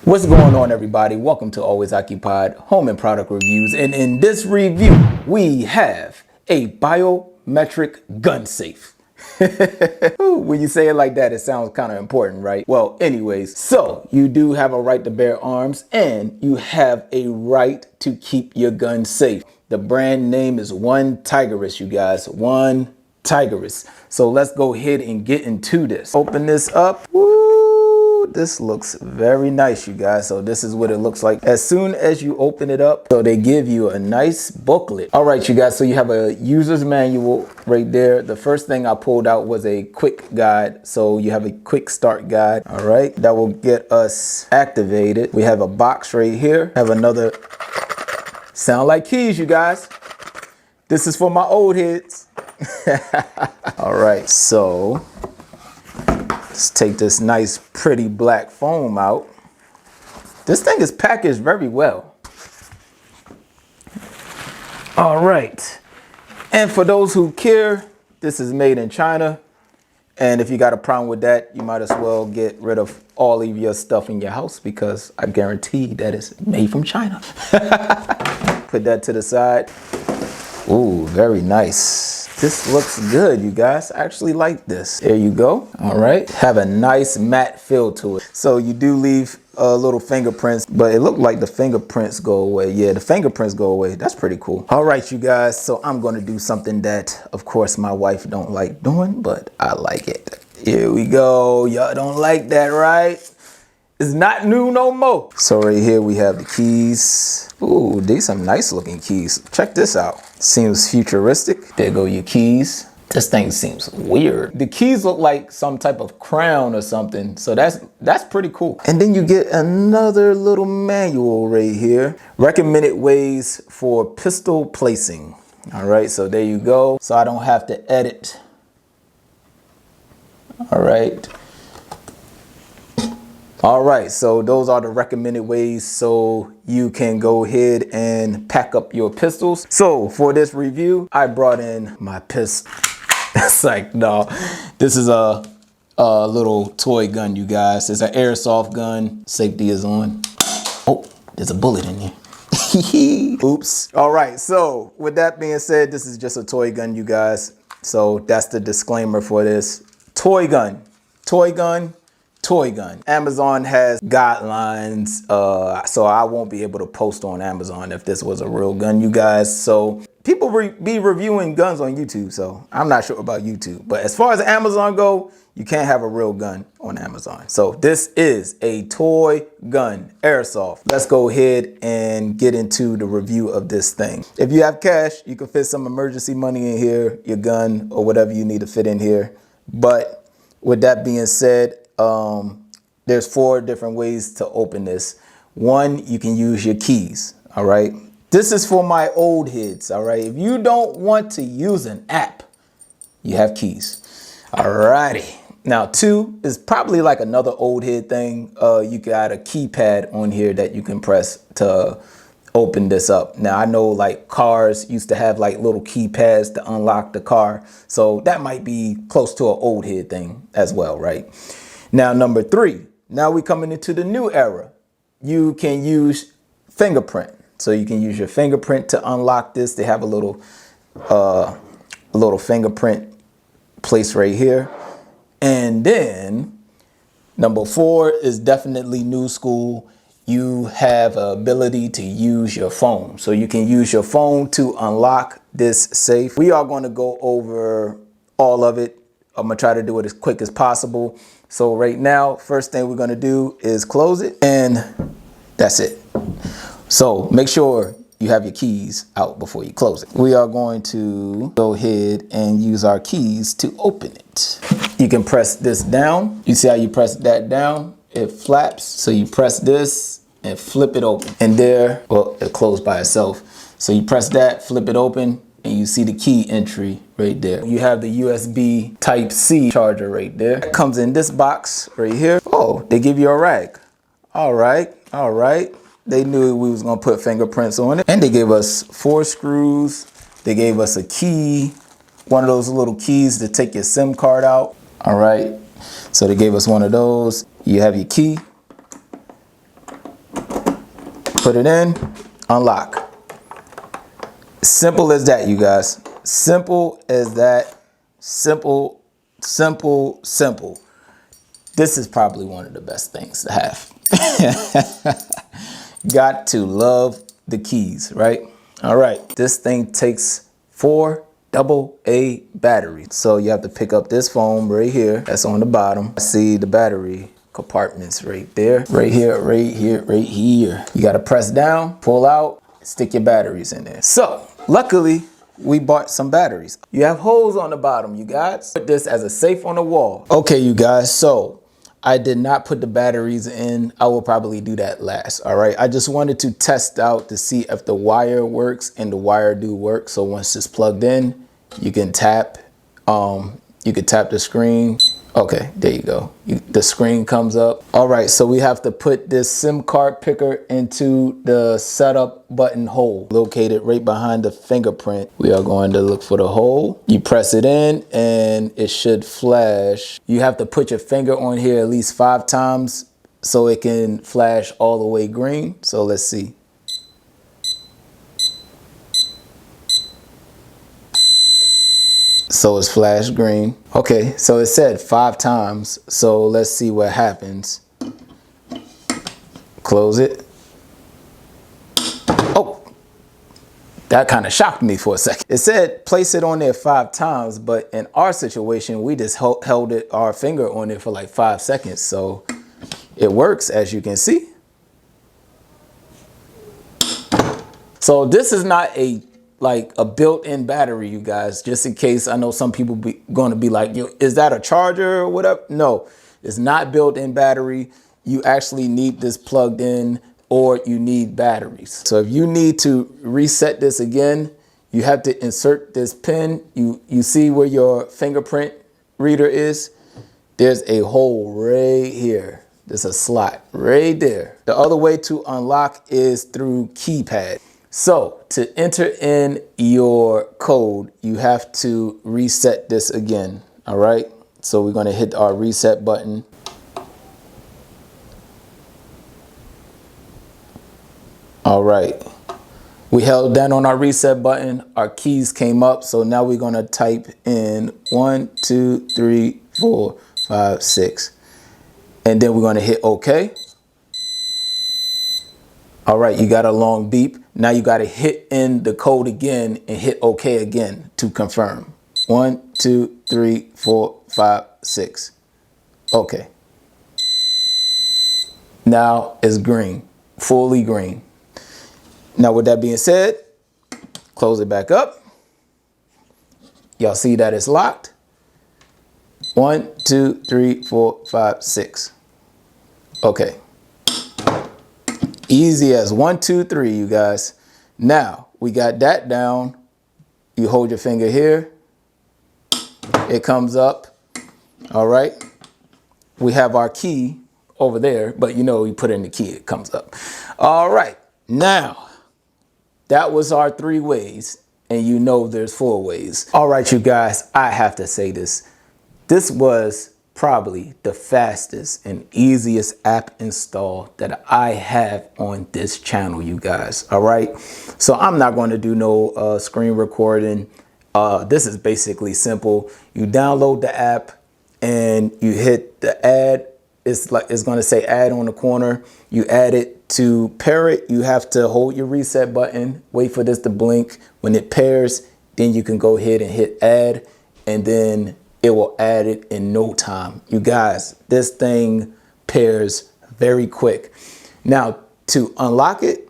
What's going on, everybody? Welcome to Always Occupied Home and Product Reviews. And in this review, we have a biometric gun safe. Ooh, when you say it like that, it sounds kind of important, right? Well, anyways, so you do have a right to bear arms and you have a right to keep your gun safe. The brand name is OneTigris, you guys. OneTigris. So let's go ahead and get into this. Open this up. Woo, this looks very nice, you guys. So this is what it looks like as soon as you open it up. So they give you a nice booklet. All right, you guys. So you have a user's manual right there. The first thing I pulled out was a quick guide. So you have a quick start guide. All right, that will get us activated. We have a box right here. Have another. Sound like keys, you guys. This is for my old heads. All right, so let's take this nice pretty black foam out. This thing is packaged very well. All right, and for those who care, this is made in China. And if you got a problem with that, you might as well get rid of all of your stuff in your house, because I guarantee that it's made from China. Put that to the side. Ooh, very nice. This looks good, you guys. I actually like this. There you go. All right. Have a nice matte feel to it. So you do leave little fingerprints, but it looked like the fingerprints go away. Yeah, the fingerprints go away. That's pretty cool. All right, you guys. So I'm going to do something that, of course, my wife don't like doing, but I like it. Here we go. Y'all don't like that, right? It's not new no more. So right here we have the keys. Ooh, these some nice looking keys. Check this out. Seems futuristic. There go your keys. This thing seems weird. The keys look like some type of crown or something. So that's pretty cool. And then you get another little manual right here. Recommended ways for pistol placing. All right, so there you go. So I don't have to edit. All right. All right, so those are the recommended ways so you can go ahead and pack up your pistols. So for this review, I brought in my pistol. It's like, no, this is a little toy gun, you guys. It's an airsoft gun. Safety is on. Oh, there's a bullet in here. Oops. All right, so with that being said, this is just a toy gun, you guys. So that's the disclaimer for this. Toy gun, toy gun. Toy gun. Amazon has guidelines, so I won't be able to post on Amazon if this was a real gun, you guys. So people be reviewing guns on YouTube, so I'm not sure about YouTube. But as far as Amazon go, you can't have a real gun on Amazon. So this is a toy gun, airsoft. Let's go ahead and get into the review of this thing. If you have cash, you can fit some emergency money in here, your gun, or whatever you need to fit in here. But with that being said, there's 4 different ways to open this. One, you can use your keys. All right. This is for my old heads. All right. If you don't want to use an app, you have keys. All righty. Now 2 is probably like another old head thing. You got a keypad on here that you can press to open this up. Now I know like cars used to have like little keypads to unlock the car. So that might be close to an old head thing as well, right? Now, number 3, now we're coming into the new era. You can use fingerprint. So you can use your fingerprint to unlock this. They have a little fingerprint place right here. And then number 4 is definitely new school. You have ability to use your phone. So you can use your phone to unlock this safe. We are going to go over all of it. I'm going to try to do it as quick as possible. So right now, first thing we're going to do is close it, and that's it. So make sure you have your keys out before you close it. We are going to go ahead and use our keys to open it. You can press this down. You see how you press that down? It flaps. So you press this and flip it open. And there, well, it closed by itself. So you press that, flip it open, and you see the key entry right there. You have the USB Type-C charger right there. It comes in this box right here. Oh, they give you a rag. All right, all right. They knew we was gonna put fingerprints on it. And they gave us 4 screws. They gave us a key, one of those little keys to take your SIM card out. All right, so they gave us one of those. You have your key. Put it in, unlock. Simple as that, you guys. Simple as that. Simple, simple, simple. This is probably one of the best things to have. Got to love the keys, right? All right, this thing takes 4 AA batteries. So you have to pick up this foam right here. That's on the bottom. See the battery compartments right there. Right here, right here, right here. You got to press down, pull out, stick your batteries in there. So luckily, we bought some batteries. You have holes on the bottom, you guys. Put this as a safe on the wall. Okay, you guys, so I did not put the batteries in. I will probably do that last, all right? I just wanted to test out to see if the wire works, and the wire do work. So once it's plugged in, you can tap the screen. Okay, there you go. The screen comes up. All right, so we have to put this SIM card picker into the setup button hole located right behind the fingerprint. We are going to look for the hole. You press it in and it should flash. You have to put your finger on here at least 5 times so it can flash all the way green. So let's see. So it's flash green. Okay, so it said 5 times. So let's see what happens. Close it. Oh, that kind of shocked me for a second. It said place it on there 5 times, but in our situation, we just held our finger on it for like 5 seconds. So it works, as you can see. So this is not like a built-in battery, you guys, just in case. I know some people going to be like, yo, is that a charger or whatever? No, it's not built-in battery. You actually need this plugged in, or you need batteries. So if you need to reset this again, you have to insert this pin. You see where your fingerprint reader is? There's a hole right here. There's a slot right there. The other way to unlock is through keypad. So to enter in your code, you have to reset this again. All right. So we're going to hit our reset button. All right. We held down on our reset button. Our keys came up. So now we're going to type in 1, 2, 3, 4, 5, 6. And then we're going to hit OK. All right, you got a long beep. Now you got to hit in the code again and hit OK again to confirm. 1, 2, 3, 4, 5, 6. OK. Now it's green, fully green. Now with that being said, close it back up. Y'all see that it's locked. 1, 2, 3, 4, 5, 6. OK. Easy as 1, 2, 3, you guys. Now we got that down. You hold your finger here. It comes up. All right. We have our key over there, but you know, you put in the key, it comes up. All right. Now that was our 3 ways, and you know there's 4 ways. All right, you guys, I have to say this. This was probably the fastest and easiest app install that I have on this channel, you guys. All right, so I'm not going to do no screen recording. This is basically simple. You download the app and you hit the add. It's going to say add on the corner. You add it. To pair it, you have to hold your reset button, wait for this to blink. When it pairs, then you can go ahead and hit add, and then it will add it in no time. You guys, this thing pairs very quick. Now, to unlock it,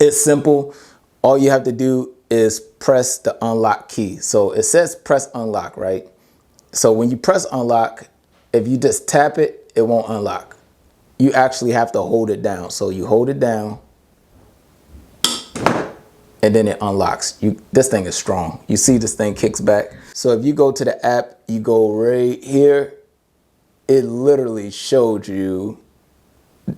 it's simple. All you have to do is press the unlock key. So it says press unlock, right? So when you press unlock, if you just tap it, it won't unlock. You actually have to hold it down. So you hold it down and then it unlocks. This thing is strong. You see this thing kicks back. So if you go to the app, you go right here, it literally showed you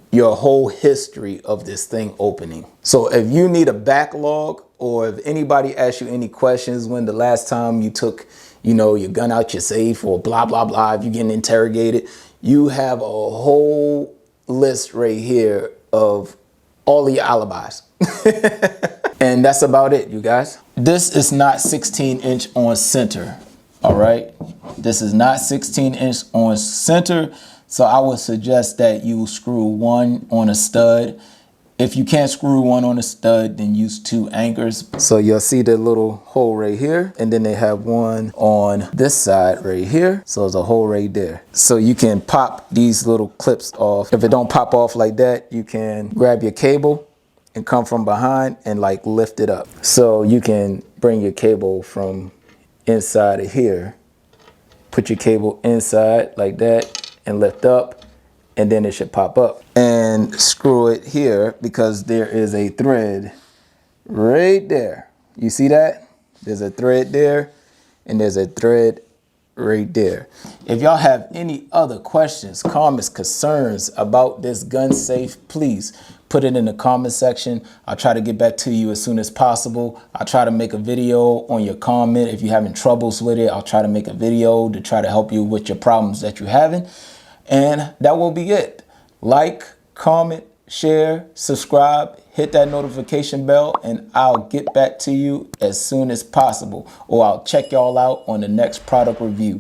your whole history of this thing opening. So if you need a backlog, or if anybody asks you any questions when the last time you took, you know, your gun out your safe or blah, blah, blah, if you're getting interrogated, you have a whole list right here of all of your alibis. And that's about it, you guys. This is not 16-inch on center, all right? This is not 16-inch on center, so I would suggest that you screw one on a stud. If you can't screw one on a stud, then use 2 anchors. So you'll see the little hole right here, and then they have one on this side right here. So there's a hole right there. So you can pop these little clips off. If it don't pop off like that, you can grab your cable and come from behind and like lift it up. So you can bring your cable from inside of here, put your cable inside like that and lift up, and then it should pop up. And screw it here because there is a thread right there. You see that? There's a thread there and there's a thread right there. If y'all have any other questions, comments, concerns about this gun safe, please put it in the comment section. I'll try to get back to you as soon as possible. I'll try to make a video on your comment. If you're having troubles with it, I'll try to make a video to try to help you with your problems that you're having. And that will be it. Like, comment, share, subscribe, hit that notification bell, and I'll get back to you as soon as possible. Or I'll check y'all out on the next product review.